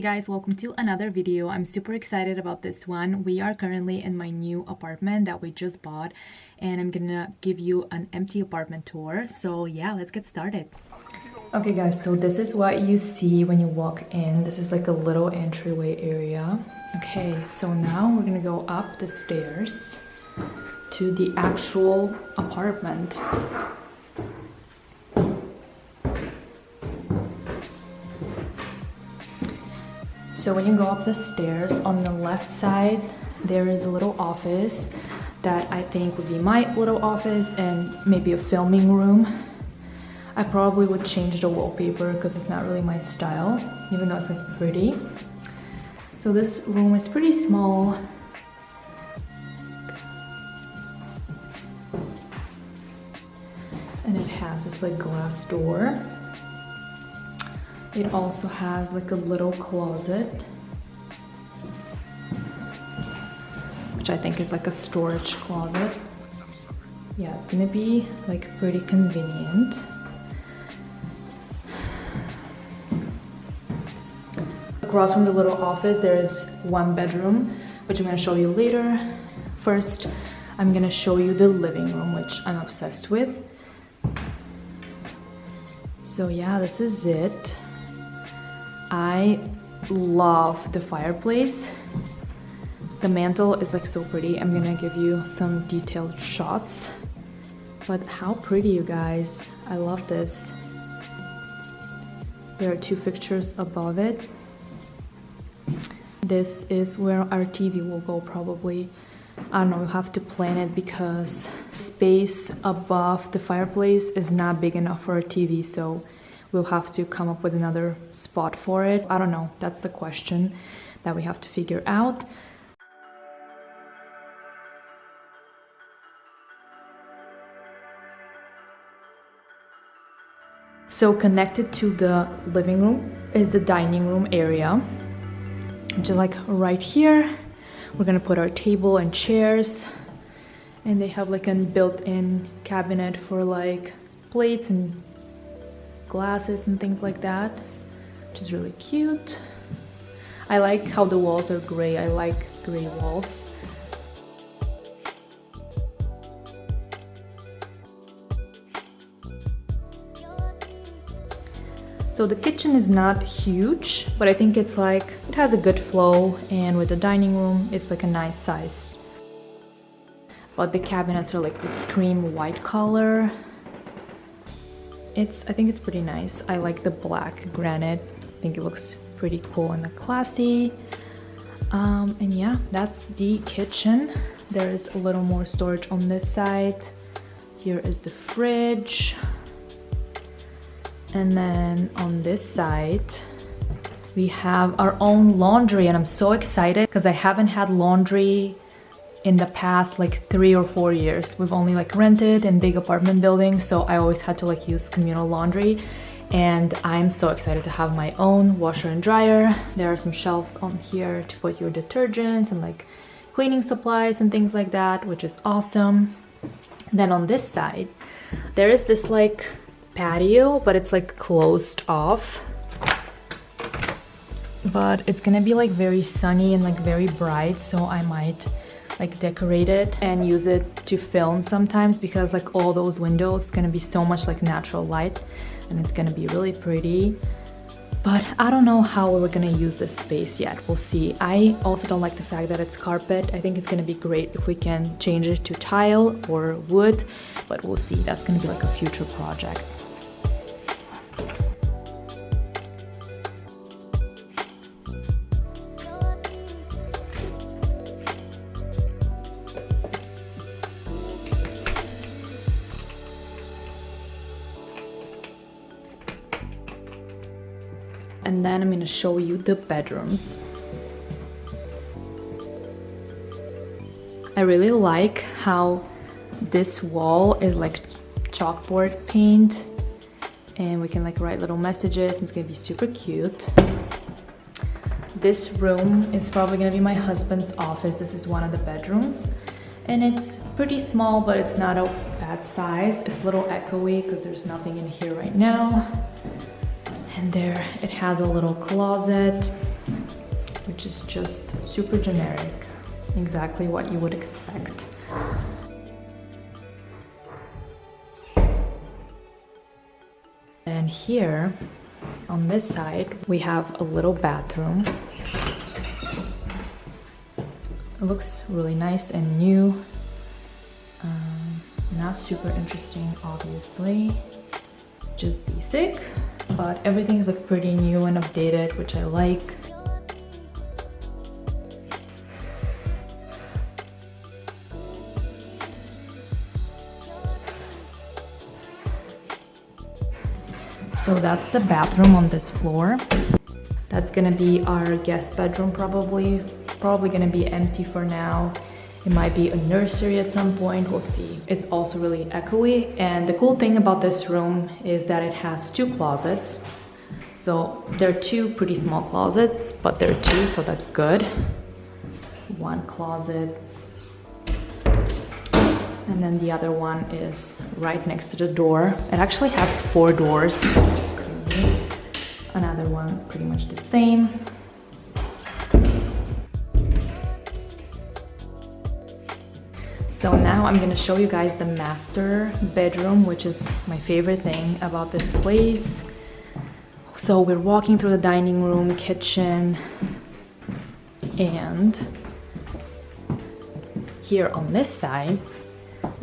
Hey guys, welcome to another video. I'm super excited about this one. We are currently in my new apartment that we just bought, and I'm gonna give you an empty apartment tour. So yeah, let's get started. Okay guys, so this is what you see when you walk in. This is like a little entryway area. Okay, so now we're gonna go up the stairs to the actual apartment. So when you go up the stairs, on the left side, there is a little office that I think would be my little office and maybe a filming room. I probably would change the wallpaper because it's not really my style, even though it's like pretty. So this room is pretty small. And it has this like glass door. It also has like a little closet, which I think is like a storage closet. Yeah, it's gonna be like pretty convenient. Across from the little office, there is one bedroom, which I'm gonna show you later. First, I'm gonna show you the living room, which I'm obsessed with. So yeah, this is it. I love the fireplace. The mantle is like so pretty. I'm gonna give you some detailed shots. But how pretty, you guys. I love this. There are two fixtures above it. This is where our TV will go probably. I don't know, we'll have to plan it because space above the fireplace is not big enough for a TV, so we'll have to come up with another spot for it. I don't know, that's the question that we have to figure out. So connected to the living room is the dining room area, which is like right here. We're gonna put our table and chairs, and they have like a built-in cabinet for like plates and glasses and things like that, which is really cute. I like how the walls are gray. I like gray walls. So the kitchen is not huge, but I think it's like, it has a good flow, and with the dining room, it's like a nice size. But the cabinets are like this cream white color. I think it's pretty nice. I like the black granite. I think it looks pretty cool and classy. And yeah, that's the kitchen. There is a little more storage on this side. Here is the fridge. And then on this side, we have our own laundry, and I'm so excited because I haven't had laundry in the past like 3 or 4 years. We've only like rented in big apartment buildings, so I always had to like use communal laundry, and I'm so excited to have my own washer and dryer. There are some shelves on here to put your detergents and like cleaning supplies and things like that, which is awesome. Then on this side, there is this like patio, but it's like closed off. But it's gonna be like very sunny and like very bright, so I might like decorate it and use it to film sometimes, because like all those windows gonna be so much like natural light, and it's gonna be really pretty. But I don't know how we're gonna use this space yet. We'll see. I also don't like the fact that it's carpet. I think it's gonna be great if we can change it to tile or wood, but we'll see. That's gonna be like a future project. And then I'm going to show you the bedrooms. I really like how this wall is like chalkboard paint, and we can like write little messages, and it's going to be super cute. This room is probably going to be my husband's office. This is one of the bedrooms, and it's pretty small, but it's not a bad size. It's a little echoey because there's nothing in here right now. And there it has a little closet. which is just super generic, exactly what you would expect. And here on this side we have a little bathroom. It looks really nice and new. Not super interesting, obviously, just basic, but everything's like pretty new and updated, which I like. So that's the bathroom on this floor. That's gonna be our guest bedroom, probably gonna be empty for now. It might be a nursery at some point, we'll see. It's also really echoey, and the cool thing about this room is that it has 2 closets. So there are 2 pretty small closets, but there are 2, so that's good. 1 closet, and then the other one is right next to the door. It actually has 4 doors, which is crazy. Another one pretty much the same. So now I'm gonna show you guys the master bedroom, which is my favorite thing about this place. So we're walking through the dining room, kitchen, and here on this side,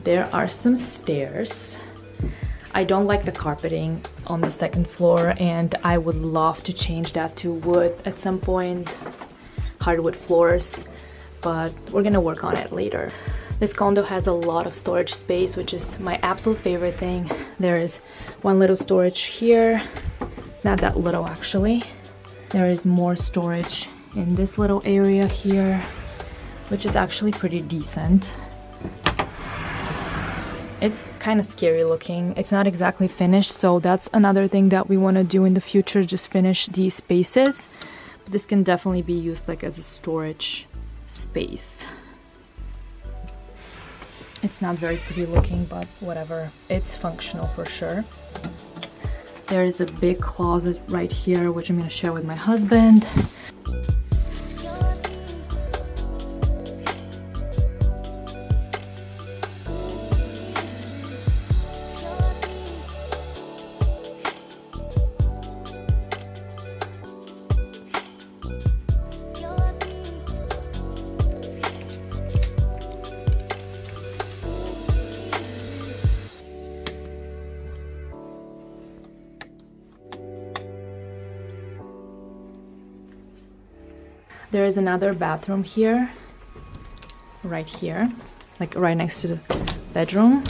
there are some stairs. I don't like the carpeting on the 2nd floor, and I would love to change that to wood at some point, hardwood floors, but we're gonna work on it later. This condo has a lot of storage space, which is my absolute favorite thing. There is 1 little storage here. It's not that little actually. There is more storage in this little area here, which is actually pretty decent. It's kind of scary looking. It's not exactly finished, so that's another thing that we want to do in the future, just finish these spaces. But this can definitely be used like as a storage space. It's not very pretty looking, but whatever. It's functional for sure. There is a big closet right here, which I'm going to share with my husband. There is another bathroom here, right here, like right next to the bedroom.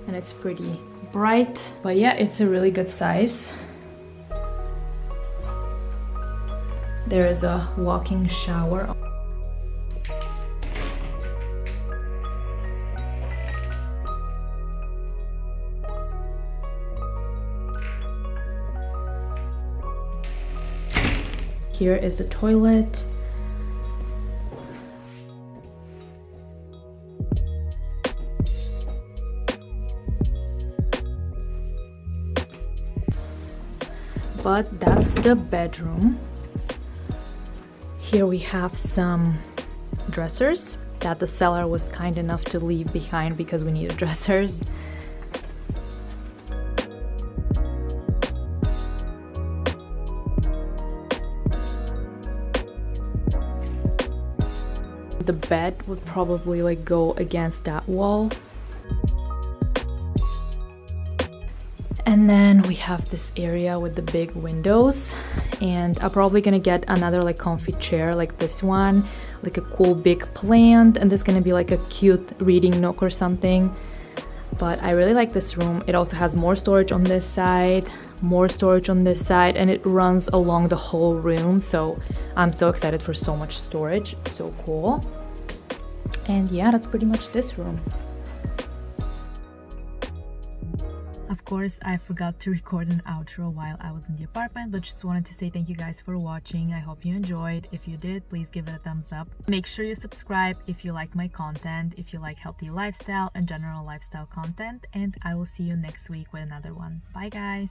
And it's pretty bright, but yeah, it's a really good size. There is a walk-in shower. Here is a toilet. But that's the bedroom. Here we have some dressers that the seller was kind enough to leave behind because we needed dressers. The bed would probably like go against that wall. And then we have this area with the big windows, and I'm probably gonna get another like comfy chair like this one, like a cool big plant, and this is gonna be like a cute reading nook or something. But I really like this room. It also has more storage on this side, more storage on this side, and it runs along the whole room, so I'm so excited for so much storage. It's so cool. And yeah, that's pretty much this room. Of course, I forgot to record an outro while I was in the apartment, but just wanted to say thank you guys for watching. I hope you enjoyed. If you did, please give it a thumbs up. Make sure you subscribe if you like my content, if you like healthy lifestyle and general lifestyle content, and I will see you next week with another one. Bye guys!